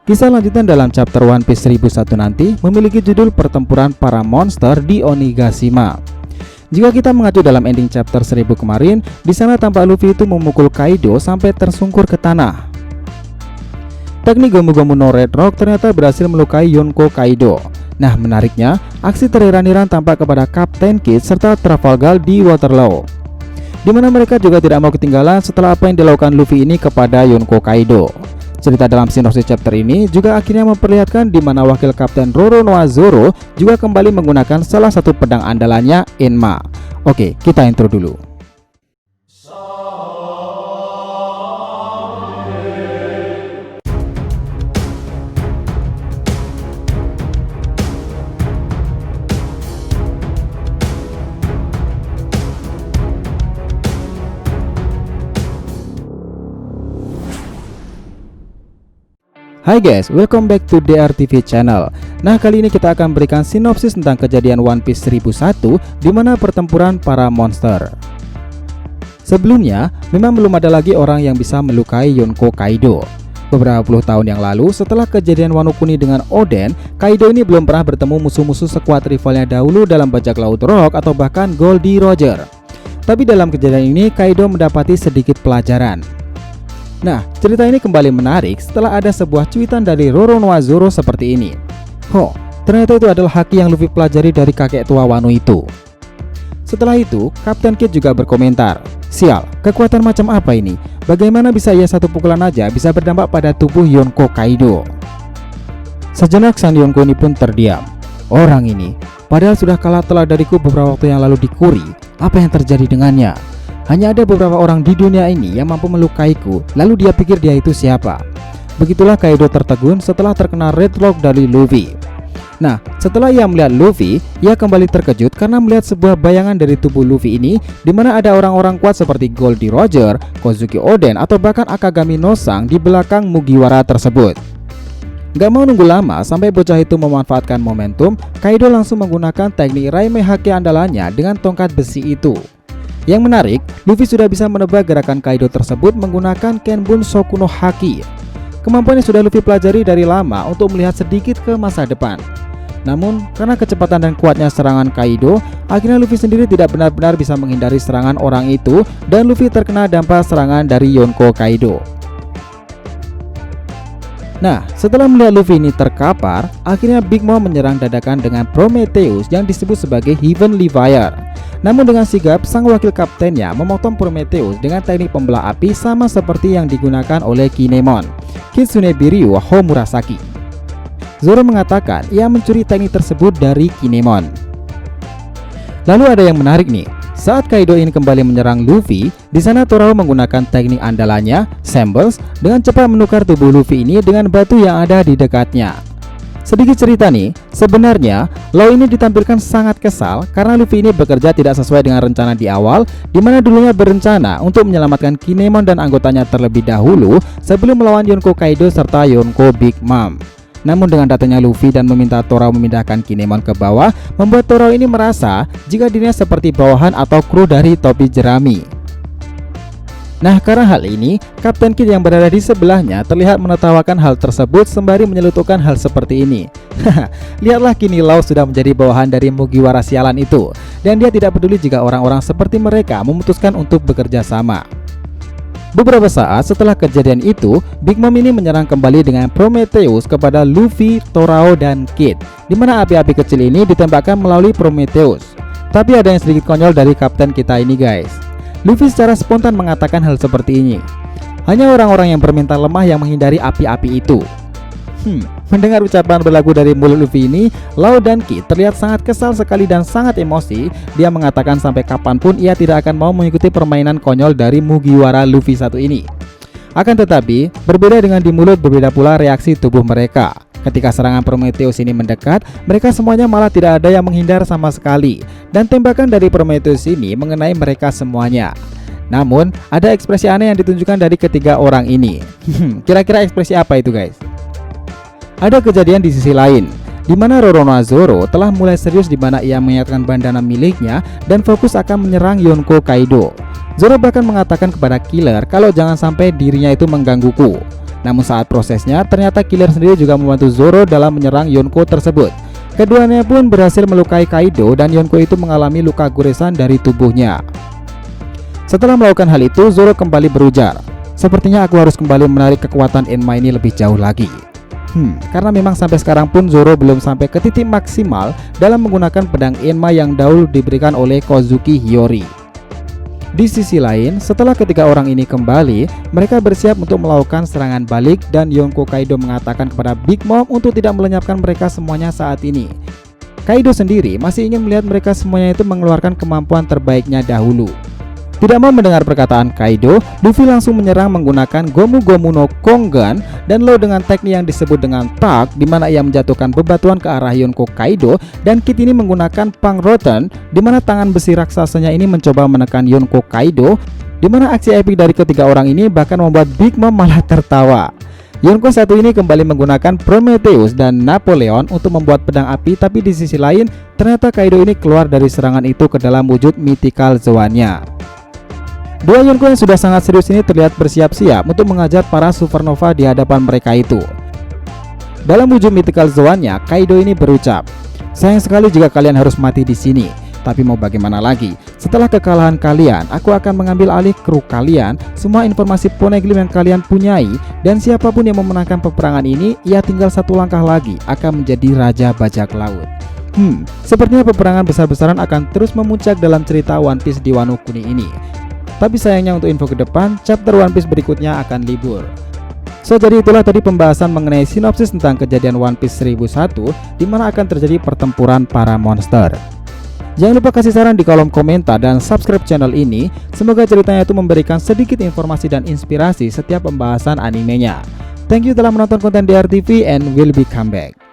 Kisah lanjutan dalam chapter One Piece 1001 nanti memiliki judul Pertempuran Para Monster di Onigashima. Jika kita mengacu dalam ending chapter 1000 kemarin, di sana tampak Luffy itu memukul Kaido sampai tersungkur ke tanah. Teknik Gomu Gomu no Red Rock ternyata berhasil melukai Yonko Kaido. Nah, menariknya, aksi teriran-iran tampak kepada Kapten Kid serta Trafalgar di Waterloo, di mana mereka juga tidak mau ketinggalan setelah apa yang dilakukan Luffy ini kepada Yonko Kaido. Cerita dalam sinopsis chapter ini juga akhirnya memperlihatkan di mana wakil Kapten Roronoa Zoro juga kembali menggunakan salah satu pedang andalannya, Enma. Oke, kita intro dulu. Hai guys, welcome back to DRTV channel. Nah, kali ini kita akan berikan sinopsis tentang kejadian One Piece 1001 di mana pertempuran para monster. Sebelumnya, memang belum ada lagi orang yang bisa melukai Yonko Kaido. Beberapa puluh tahun yang lalu, setelah kejadian Wano Kuni dengan Oden, Kaido ini belum pernah bertemu musuh-musuh sekuat rivalnya dahulu dalam bajak laut Rock atau bahkan Goldie Roger. Tapi dalam kejadian ini, Kaido mendapati sedikit pelajaran. Nah, cerita ini kembali menarik setelah ada sebuah cuitan dari Roronoa Zoro seperti ini. Ternyata itu adalah haki yang Luffy pelajari dari kakek tua Wano itu. Setelah itu, Kapten Kid juga berkomentar, "Sial, kekuatan macam apa ini? Bagaimana bisa ia satu pukulan aja bisa berdampak pada tubuh Yonko Kaido?" Sejenak sang Yonko ini pun terdiam. Orang ini, padahal sudah kalah telak dariku beberapa waktu yang lalu di Kuri. Apa yang terjadi dengannya? Hanya ada beberapa orang di dunia ini yang mampu melukaiku, lalu dia pikir dia itu siapa? Begitulah Kaido tertegun setelah terkena Red Rock dari Luffy. Nah, setelah ia melihat Luffy, ia kembali terkejut karena melihat sebuah bayangan dari tubuh Luffy ini, di mana ada orang-orang kuat seperti Goldie Roger, Kozuki Oden, atau bahkan Akagami no Sang di belakang Mugiwara tersebut. Gak mau nunggu lama sampai bocah itu memanfaatkan momentum, Kaido langsung menggunakan teknik Raime Haki andalannya dengan tongkat besi itu. Yang menarik, Luffy sudah bisa menebak gerakan Kaido tersebut menggunakan Kenbun Soku no Haki. Kemampuan yang sudah Luffy pelajari dari lama untuk melihat sedikit ke masa depan. Namun, karena kecepatan dan kuatnya serangan Kaido, akhirnya Luffy sendiri tidak benar-benar bisa menghindari serangan orang itu dan Luffy terkena dampak serangan dari Yonko Kaido. Nah, setelah melihat Luffy ini terkapar, akhirnya Big Mom menyerang dadakan dengan Prometheus yang disebut sebagai Heavenly Fire. Namun dengan sigap, sang wakil kaptennya memotong Prometheus dengan teknik pembelah api sama seperti yang digunakan oleh Kinemon, Kitsune Biryu Homurasaki. Zoro mengatakan ia mencuri teknik tersebut dari Kinemon. Lalu ada yang menarik nih. Saat Kaido ini kembali menyerang Luffy, di sana Torao menggunakan teknik andalannya, Shambles, dengan cepat menukar tubuh Luffy ini dengan batu yang ada di dekatnya. Sedikit cerita nih, sebenarnya Law ini ditampilkan sangat kesal karena Luffy ini bekerja tidak sesuai dengan rencana di awal, di mana dulunya berencana untuk menyelamatkan Kinemon dan anggotanya terlebih dahulu sebelum melawan Yonko Kaido serta Yonko Big Mom. Namun dengan datangnya Luffy dan meminta Torao memindahkan Kinemon ke bawah, membuat Torao ini merasa jika dirinya seperti bawahan atau kru dari topi jerami. Nah, karena hal ini, Kapten Kid yang berada di sebelahnya terlihat menertawakan hal tersebut sembari menyelutukan hal seperti ini. Lihatlah, kini Law sudah menjadi bawahan dari Mugiwara sialan itu, dan dia tidak peduli jika orang-orang seperti mereka memutuskan untuk bekerja sama. Beberapa saat setelah kejadian itu, Big Mom ini menyerang kembali dengan Prometheus kepada Luffy, Torao, dan Kid, di mana api-api kecil ini ditembakkan melalui Prometheus. Tapi ada yang sedikit konyol dari kapten kita ini guys. Luffy secara spontan mengatakan hal seperti ini. Hanya orang-orang yang bermental lemah yang menghindari api-api itu. Mendengar ucapan berlagu dari mulut Luffy ini, Law dan Kid terlihat sangat kesal sekali dan sangat emosi. Dia mengatakan sampai kapanpun ia tidak akan mau mengikuti permainan konyol dari Mugiwara Luffy satu ini. Akan tetapi, berbeda dengan di mulut, berbeda pula reaksi tubuh mereka. Ketika serangan Prometheus ini mendekat, mereka semuanya malah tidak ada yang menghindar sama sekali. Dan tembakan dari Prometheus ini mengenai mereka semuanya. Namun, ada ekspresi aneh yang ditunjukkan dari ketiga orang ini. Kira-kira ekspresi apa itu guys? Ada kejadian di sisi lain, di mana Roronoa Zoro telah mulai serius di mana ia mengingatkan bandana miliknya dan fokus akan menyerang Yonko Kaido. Zoro bahkan mengatakan kepada Killer kalau jangan sampai dirinya itu menggangguku. Namun saat prosesnya, ternyata killer sendiri juga membantu Zoro dalam menyerang Yonko tersebut. Keduanya pun berhasil melukai Kaido dan Yonko itu mengalami luka goresan dari tubuhnya. Setelah melakukan hal itu, Zoro kembali berujar, "Sepertinya aku harus kembali menarik kekuatan Enma ini lebih jauh lagi." Karena memang sampai sekarang pun Zoro belum sampai ke titik maksimal dalam menggunakan pedang Enma yang dahulu diberikan oleh Kozuki Hiyori. Di sisi lain, setelah ketiga orang ini kembali, mereka bersiap untuk melakukan serangan balik dan Yonko Kaido mengatakan kepada Big Mom untuk tidak melenyapkan mereka semuanya saat ini. Kaido sendiri masih ingin melihat mereka semuanya itu mengeluarkan kemampuan terbaiknya dahulu. Tidak mau mendengar perkataan Kaido, Luffy langsung menyerang menggunakan Gomu Gomu no Kongan dan Law dengan teknik yang disebut dengan Tag, di mana ia menjatuhkan bebatuan ke arah Yonko Kaido, dan Kid ini menggunakan Pang Rotten, di mana tangan besi raksasanya ini mencoba menekan Yonko Kaido, di mana aksi epik dari ketiga orang ini bahkan membuat Big Mom malah tertawa. Yonko satu ini kembali menggunakan Prometheus dan Napoleon untuk membuat pedang api, tapi di sisi lain ternyata Kaido ini keluar dari serangan itu ke dalam wujud mythical Zoan-nya. Dua Yonko yang sudah sangat serius ini terlihat bersiap-siap untuk mengajar para supernova di hadapan mereka itu. Dalam wujud mythical Zoan-nya, Kaido ini berucap, "Sayang sekali jika kalian harus mati di sini. Tapi mau bagaimana lagi? Setelah kekalahan kalian, aku akan mengambil alih kru kalian, semua informasi Poneglyph yang kalian punyai, dan siapapun yang memenangkan peperangan ini, ia tinggal satu langkah lagi akan menjadi Raja Bajak Laut." Sepertinya peperangan besar-besaran akan terus memuncak dalam cerita One Piece di Wano Kuni ini. Tapi sayangnya untuk info ke depan, chapter One Piece berikutnya akan libur. Jadi itulah tadi pembahasan mengenai sinopsis tentang kejadian One Piece 1001, di mana akan terjadi pertempuran para monster. Jangan lupa kasih saran di kolom komentar dan subscribe channel ini. Semoga ceritanya itu memberikan sedikit informasi dan inspirasi setiap pembahasan animenya. Thank you telah menonton konten DR TV and will be come back.